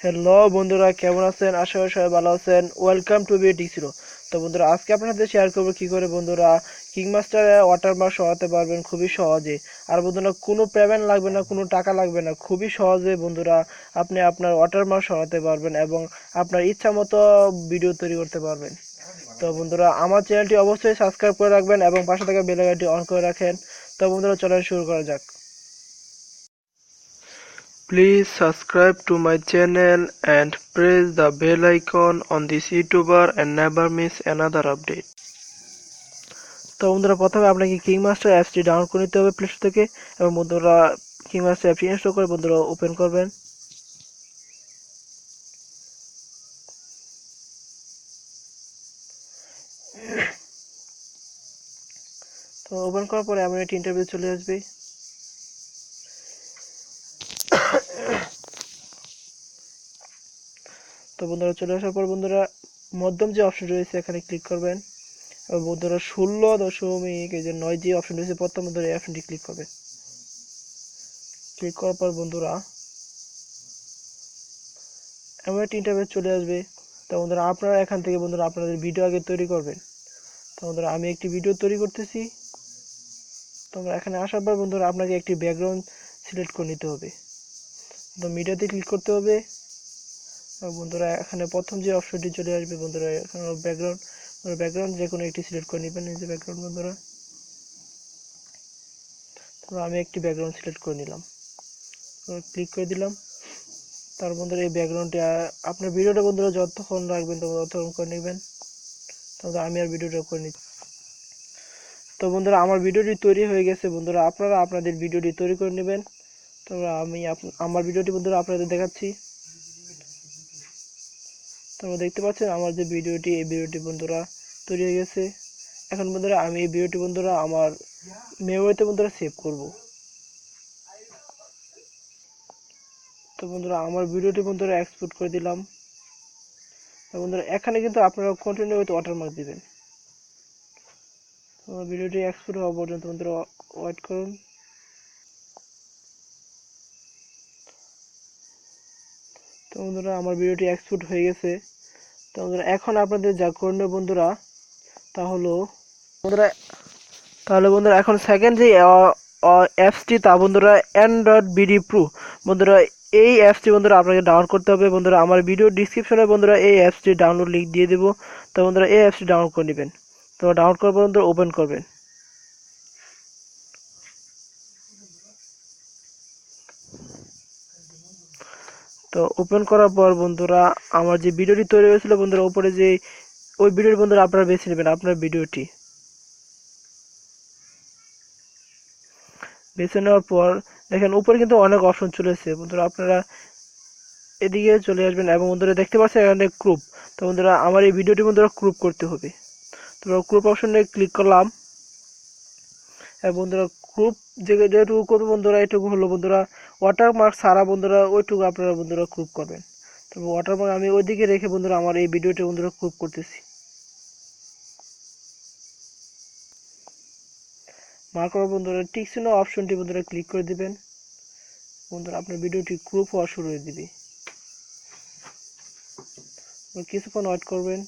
Hello বন্ধুরা, কেমন আছেন? আশা করি সবাই ভালো আছেন। ওয়েলকাম টু বিডি0। তো বন্ধুরা, আজকে আপনাদের সাথে শেয়ার করবো কি করে বন্ধুরা কিংমাস্টারে ওয়াটারমার্ক সরাতে পারবেন খুবই সহজে। আর বন্ধুরা, কোনো পেমেন্ট লাগবে না, কোনো টাকা লাগবে না, খুবই সহজে বন্ধুরা আপনি আপনার ওয়াটারমার্ক সরাতে পারবেন এবং আপনার ইচ্ছা মতো ভিডিও তৈরি করতে পারবেন। তো বন্ধুরা, আমার চ্যানেলটি অবশ্যই সাবস্ক্রাইব করে রাখবেন এবং পাশে থাকা বেল আইকনটি অন করে রাখেন। তো বন্ধুরা, চলেন শুরু করা যাক। Please subscribe to my channel and press the bell icon on this YouTuber and never miss another update. তো বন্ধুরা, প্রথমে আপনাকে কিংমাস্টার অ্যাপসটি ডাউনলোড করে নিতে হবে প্লে স্টোর থেকে এবং বন্ধুরা কিংমাস্টার অ্যাপটি ইনস্টল করে বন্ধুরা ওপেন করবেন। তো ওপেন করার পরে এমন একটি ইন্টারভিউ চলে আসবে। তো বন্ধুরা, চলে আসার পর বন্ধুরা মধ্যম যে অপশন রয়েছে এখানে ক্লিক করবেন এবং বন্ধুরা 16.9 যে অপশন রয়েছে প্রথম বন্ধুরা এই অপশনটি ক্লিক করবেন। ক্লিক করার পর বন্ধুরা এমন একটি ইন্টারভিউ চলে আসবে। তো বন্ধুরা, আপনারা এখান থেকে বন্ধুরা আপনাদের ভিডিও আগে তৈরি করবেন। তো বন্ধুরা, আমি একটি ভিডিও তৈরি করতেছি। তোমরা এখানে আসার পর বন্ধুরা আপনাকে একটি ব্যাকগ্রাউন্ড সিলেক্ট করে নিতে হবে। তো মিডিয়াতে ক্লিক করতে হবে। বন্ধুরা, এখানে প্রথম যে অপশনটি চলে আসবে বন্ধুরা এখানে ব্যাকগ্রাউন্ড যে কোনো একটি সিলেক্ট করে নেবেন। এই যে ব্যাকগ্রাউন্ড বন্ধুরা, তো আমি একটি ব্যাকগ্রাউন্ড সিলেক্ট করে নিলাম, ক্লিক করে দিলাম। তার বন্ধুরা এই ব্যাকগ্রাউন্ডটি আপনার ভিডিওটা বন্ধুরা যতক্ষণ রাখবেন ততক্ষণ করে নেবেন। তাহলে আমি আর ভিডিওটা করে নিচ্ছি। তো বন্ধুরা, আমার ভিডিওটি তৈরি হয়ে গেছে। বন্ধুরা, আপনারা আপনাদের ভিডিওটি তৈরি করে নেবেন। তো আমি আমার ভিডিওটি বন্ধুরা আপনাদের দেখাচ্ছি। তোমরা দেখতে পাচ্ছেন আমার যে ভিডিওটি, এই ভিডিওটি বন্ধুরা তৈরি হয়ে গেছে। এখন বন্ধুরা আমি এই ভিডিওটি বন্ধুরা আমার মেমোরিতে বন্ধুরা সেভ করব। তো বন্ধুরা আমার ভিডিওটি বন্ধুরা এক্সপোর্ট করে দিলাম। তো বন্ধুরা এখানে কিন্তু আপনারা কন্টিনিউ উইথ ওয়াটারমার্ক দিবেন। তো ভিডিওটি এক্সপোর্ট হওয়া পর্যন্ত বন্ধুরা ওয়েট করুন। তো বন্ধুরা আমার ভিডিওটি এক্সপোর্ট হয়ে গেছে। তো বন্ধুরা এখন আপনাদের যা করণীয় বন্ধুরা তাহলে বন্ধুরা এখন সেকেন্ড যে অ্যাপসটি তা বন্ধুরা অ্যান্ড্রয়েড বিডি প্রো। বন্ধুরা এই অ্যাপসটি বন্ধুরা আপনাকে ডাউনলোড করতে হবে। বন্ধুরা আমার ভিডিও ডিসক্রিপশনে বন্ধুরা এই অ্যাপসটি ডাউনলোড লিঙ্ক দিয়ে দেবো। তো বন্ধুরা এই অ্যাপসটি ডাউনলোড করে নেবেন। তো ডাউনলোড করার পর বন্ধুরা ওপেন করবেন। তো ওপেন করার পর বন্ধুরা আমার যে ভিডিওটি তৈরি হয়েছিল বন্ধুরা উপরে যে ওই ভিডিওটি বন্ধুরা আপনারা বেছে নেবেন। আপনার ভিডিওটি বেছে নেওয়ার পর দেখেন উপরে কিন্তু অনেক অপশন চলে এসেছে বন্ধুরা। আপনারা এদিকে চলে আসবেন এবং বন্ধুরা দেখতে পাচ্ছেন এখানে ক্রুপ। তো বন্ধুরা আমার এই ভিডিওটি বন্ধুরা ক্রুপ করতে হবে। তো ক্রুপ অপশনে ক্লিক করলাম এবং বন্ধুরা ক্রুপ যেটুকু করবে বন্ধুরা এটুকু হলো বন্ধুরা ওয়াটারমার্ক ছাড়া বন্ধুরা ওইটুকু আপনারা বন্ধুরা ক্রুপ করবেন। তো ওয়াটারমার্ক আমি ওইদিকে রেখে বন্ধুরা আমার এই ভিডিওটি বন্ধুরা ক্রুপ করতেছি। মার্ক করার বন্ধুরা টিক চিহ্ন অপশনটি বন্ধুরা ক্লিক করে দিবেন। বন্ধুরা আপনার ভিডিওটি ক্রুপ হওয়া শুরু হয়ে দিবে। কিছুক্ষণ ওয়েট করবেন।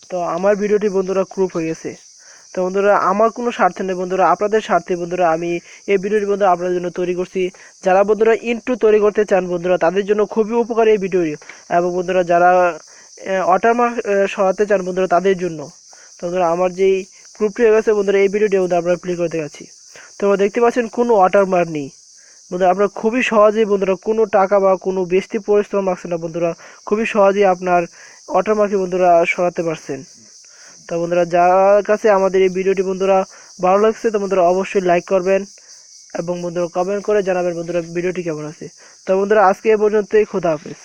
তো আমার ভিডিওটি বন্ধুরা ক্রুপ হয়ে গেছে। তো বন্ধুরা আমার কোনো স্বার্থ নেই বন্ধুরা, আপনাদের স্বার্থে বন্ধুরা আমি এই ভিডিওটি বন্ধুরা আপনাদের জন্য তৈরি করছি। যারা বন্ধুরা ইন্ট্রো তৈরি করতে চান বন্ধুরা তাদের জন্য খুবই উপকারী এই ভিডিওটি। এবং বন্ধুরা যারা ওয়াটারমার্ক সরাতে চান বন্ধুরা তাদের জন্য। তো বন্ধুরা আমার যেই ক্রুপটি হয়ে গেছে বন্ধুরা এই ভিডিওটি বন্ধুরা আপনারা প্লে করে দেখাচ্ছি। তোমরা দেখতে পাচ্ছেন কোনো ওয়াটারমার্ক নেই বন্ধুরা। আপনারা খুবই সহজেই বন্ধুরা কোনো টাকা বা কোনো বেশি পরিশ্রম লাগছে না বন্ধুরা, খুবই সহজেই আপনার ওয়াটারমার্কটি বন্ধুরা সরাতে পারছেন। তো বন্ধুরা যার কাছে আমাদের এই ভিডিওটি বন্ধুরা ভালো লাগছে তো বন্ধুরা অবশ্যই লাইক করবেন এবং বন্ধুরা কমেন্ট করে জানাবেন বন্ধুরা ভিডিওটি কেমন আছে। তো বন্ধুরা আজকে এ পর্যন্তই, খোদা হাফেজ।